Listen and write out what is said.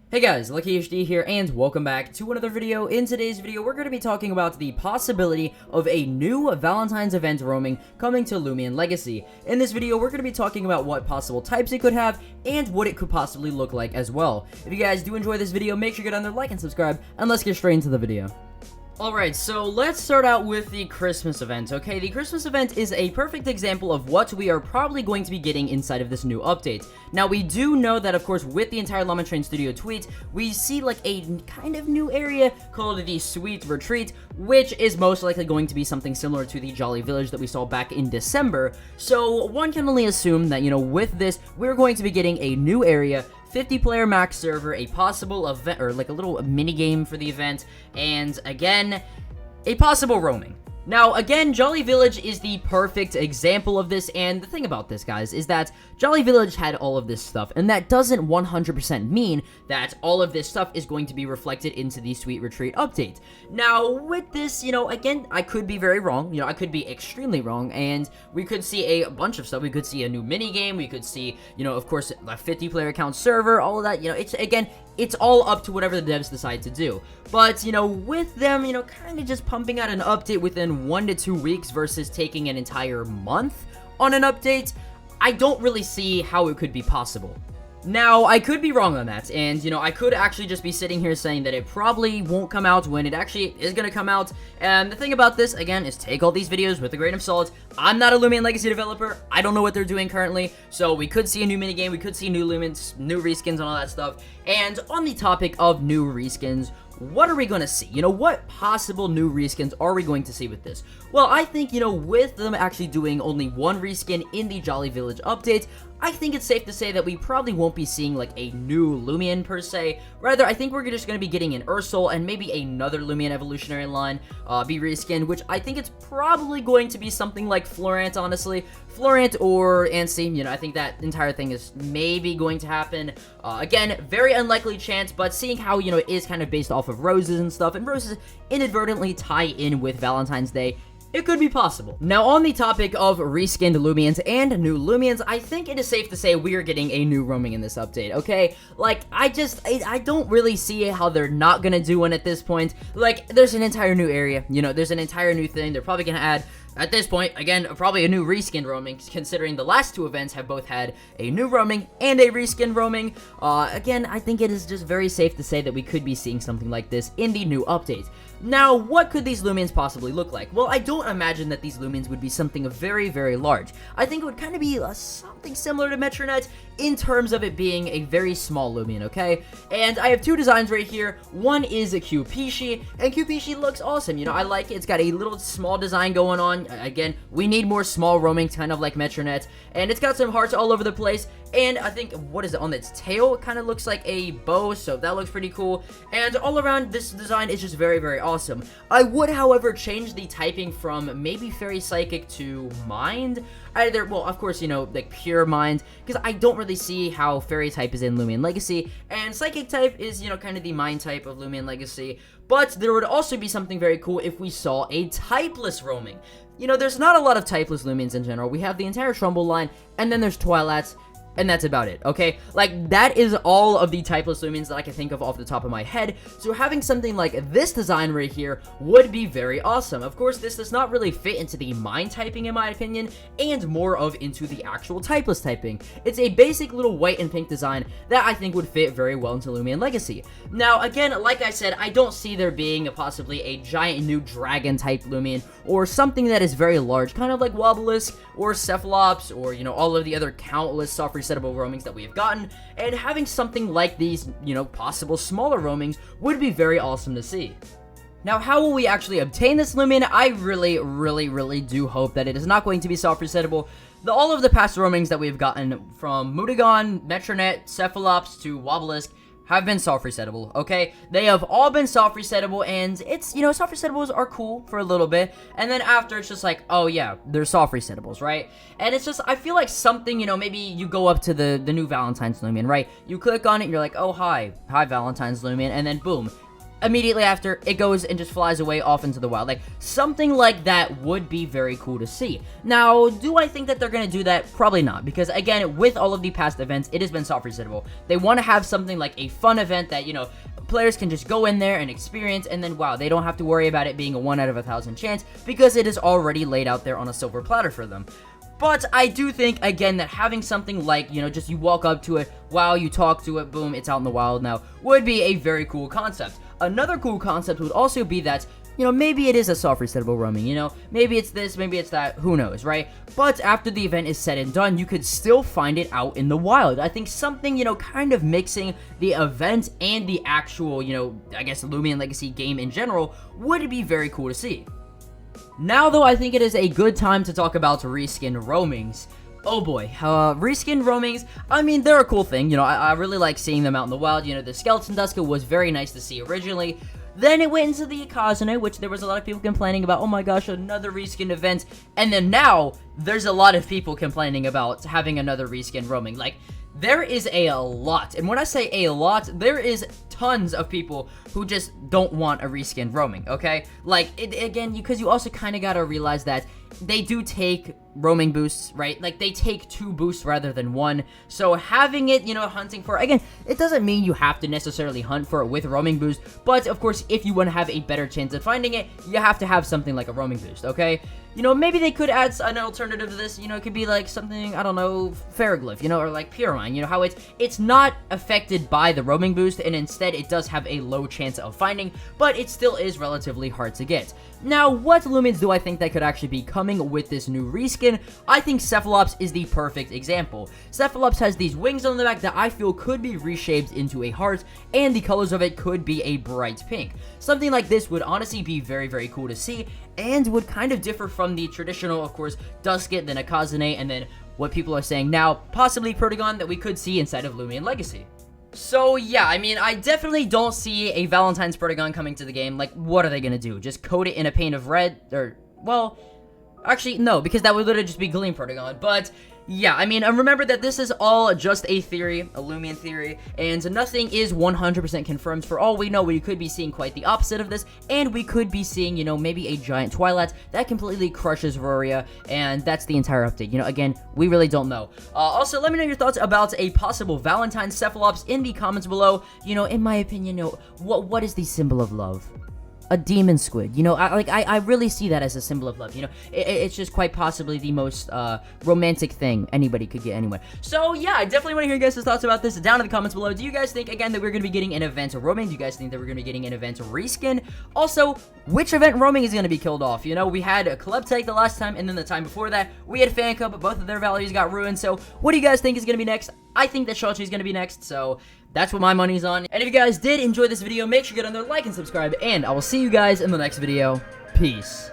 Hey guys, LuckyHD here, and welcome back to another video. In today's video, we're going to be talking about the possibility of a new Valentine's event roaming coming to Loomian Legacy. In this video, we're going to be talking about what possible types it could have, and what it could possibly look like as well. If you guys do enjoy this video, make sure you get on there, like, and subscribe, and let's get straight into the video. Alright, so let's start out with the Christmas event, okay? The Christmas event is a perfect example of what we are probably going to be getting inside of this new update. Now, we do know that, of course, with the entire Llama Train Studio tweet, we see, like, a kind of new area called the Sweet Retreat, which is most likely going to be something similar to the Jolly Village that we saw back in December. So, one can only assume that, with this, we're going to be getting a new area, 50-player max server, a possible event, or like a little mini-game for the event, and again, a possible roaming. Now, again, Jolly Village is the perfect example of this, and the thing about this, guys, is that Jolly Village had all of this stuff, and that doesn't 100% mean that all of this stuff is going to be reflected into the Sweet Retreat update. Now, with this, again, I could be very wrong, I could be extremely wrong, and we could see a bunch of stuff. We could see a new mini-game, we could see, of course, a 50-player account server, all of that, it's all up to whatever the devs decide to do. But, with them, kind of just pumping out an update within 1 to 2 weeks versus taking an entire month on an update, I don't really see how it could be possible. Now, I could be wrong on that, and, I could actually just be sitting here saying that it probably won't come out when it actually is going to come out, and the thing about this, again, is take all these videos with a grain of salt. I'm not a Loomian Legacy developer, I don't know what they're doing currently, so we could see a new minigame, we could see new Lumens, new reskins, and all that stuff, and on the topic of new reskins, what are we going to see? What possible new reskins are we going to see with this? Well, I think, with them actually doing only one reskin in the Jolly Village update, I think it's safe to say that we probably won't be seeing, like, a new Loomian, per se. Rather, I think we're just going to be getting an Ursol and maybe another Loomian evolutionary line be reskinned, which I think it's probably going to be something like Florant, honestly. Florant or Ansi, I think that entire thing is maybe going to happen. Again, very unlikely chance, but seeing how, it is kind of based off of roses and stuff, and roses inadvertently tie in with Valentine's Day, it could be possible. Now, on the topic of reskinned Loomians and new Loomians, I think it is safe to say we are getting a new roaming in this update, okay? Like, I don't really see how they're not gonna do one at this point. Like, there's an entire new area, there's an entire new thing. They're probably gonna add, at this point, again, probably a new reskin roaming, considering the last two events have both had a new roaming and a reskin roaming. Again, I think it is just very safe to say that we could be seeing something like this in the new update. Now, what could these Loomians possibly look like? Well, I don't imagine that these Loomians would be something very, very large. I think it would kind of be something similar to Metronet in terms of it being a very small Loomian, okay? And I have two designs right here. One is a Q-Pishi, and Q-Pishi looks awesome. I like it. It's got a little small design going on. Again, we need more small roaming, kind of like Metronet. And it's got some hearts all over the place. And I think, what is it, on its tail? It kind of looks like a bow, so that looks pretty cool. And all around, this design is just very, very awesome. I would, however, change the typing from maybe Fairy Psychic to Mind. Either, well, of course, like pure Mind, because I don't really see how Fairy type is in Loomian Legacy, and Psychic type is, kind of the Mind type of Loomian Legacy. But there would also be something very cool if we saw a typeless roaming. There's not a lot of typeless Loomians in general. We have the entire Trumbull line, and then there's Twilights, and that's about it, okay? Like, that is all of the typeless Loomians that I can think of off the top of my head, so having something like this design right here would be very awesome. Of course, this does not really fit into the Mind typing, in my opinion, and more of into the actual typeless typing. It's a basic little white and pink design that I think would fit very well into Loomian Legacy. Now, again, like I said, I don't see there being possibly a giant new dragon-type Loomian, or something that is very large, kind of like Wobblisk, or Cephalops, or, all of the other countless soft resettable roamings that we have gotten, and having something like these, possible smaller roamings would be very awesome to see. Now, how will we actually obtain this Loomian? I really, really, really do hope that it is not going to be soft resettable. All of the past roamings that we've gotten, from Mudagon, Metronet, Cephalops, to Wobblisk, have been soft resettable, okay? They have all been soft resettable, and it's, soft resettables are cool for a little bit, and then after, it's just like, oh yeah, they're soft resettables, right? And it's just, I feel like something, maybe you go up to the new Valentine's Loomian, right? You click on it, and you're like, oh, hi Valentine's Loomian, and then boom, immediately after, it goes and just flies away off into the wild. Like, something like that would be very cool to see. Now, do I think that they're going to do that? Probably not, because, again, with all of the past events, it has been soft resettable. They want to have something like a fun event that, you know, players can just go in there and experience, and then, wow, they don't have to worry about it being a 1 out of 1,000 chance, because it is already laid out there on a silver platter for them. But I do think, again, that having something like, you know, just you walk up to it, wow, you talk to it, boom, it's out in the wild now, would be a very cool concept. Another cool concept would also be that, you know, maybe it is a soft resettable roaming, you know, maybe it's this, maybe it's that, who knows, right? But after the event is said and done, you could still find it out in the wild. I think something, you know, kind of mixing the event and the actual, you know, I guess Loomian Legacy game in general would be very cool to see. Now, though, I think it is a good time to talk about reskin roamings. Oh boy, reskin roamings, I mean, they're a cool thing, you know, I really like seeing them out in the wild. You know, the Skeleton Duska was very nice to see originally. Then it went into the Akazune, which there was a lot of people complaining about, oh my gosh, another reskin event. And then now, there's a lot of people complaining about having another reskin roaming. Like, there is a lot, and when I say a lot, there is tons of people who just don't want a reskin roaming, okay? Like, again, because you also kind of gotta realize that they do take roaming boosts, right? Like, they take 2 boosts rather than 1, so having it, you know, hunting for, again, it doesn't mean you have to necessarily hunt for it with roaming boost, but, of course, if you want to have a better chance of finding it, you have to have something like a roaming boost, okay? You know, maybe they could add an alternative to this, you know, it could be like something, I don't know, Ferroglyph, you know, or like Purine, you know, how it's not affected by the roaming boost, and instead it does have a low chance of finding, but it still is relatively hard to get. Now, what Loomians do I think that could actually be coming with this new reskin? I think Cephalops is the perfect example. Cephalops has these wings on the back that I feel could be reshaped into a heart, and the colors of it could be a bright pink. Something like this would honestly be very, very cool to see, and would kind of differ from the traditional, of course, Dusket, then Akazune, and then what people are saying now, possibly Protagon, that we could see inside of Loomian Legacy. So, yeah, I mean, I definitely don't see a Valentine's Protagon coming to the game. Like, what are they gonna do? Just coat it in a paint of red? Or, well, actually, no, because that would literally just be Gleam Protagon. But, yeah, I mean, remember that this is all just a theory, a Loomian theory, and nothing is 100% confirmed. For all we know, we could be seeing quite the opposite of this, and we could be seeing, you know, maybe a giant Twilight that completely crushes Roria, and that's the entire update. You know, again, we really don't know. Also, let me know your thoughts about a possible Valentine's Cephalops in the comments below. You know, in my opinion, you know, what is the symbol of love? A demon squid, you know, I really see that as a symbol of love, you know, it's just quite possibly the most, romantic thing anybody could get anywhere. So, yeah, I definitely want to hear you guys' thoughts about this down in the comments below. Do you guys think, again, that we're going to be getting an event roaming? Do you guys think that we're going to be getting an event reskin? Also, which event roaming is going to be killed off? You know, we had a Club Take the last time, and then the time before that, we had Fan Cup, but both of their values got ruined, so what do you guys think is going to be next? I think that Shotchi is going to be next, so that's what my money's on. And if you guys did enjoy this video, make sure you get on there, like and subscribe, and I will see you guys in the next video. Peace.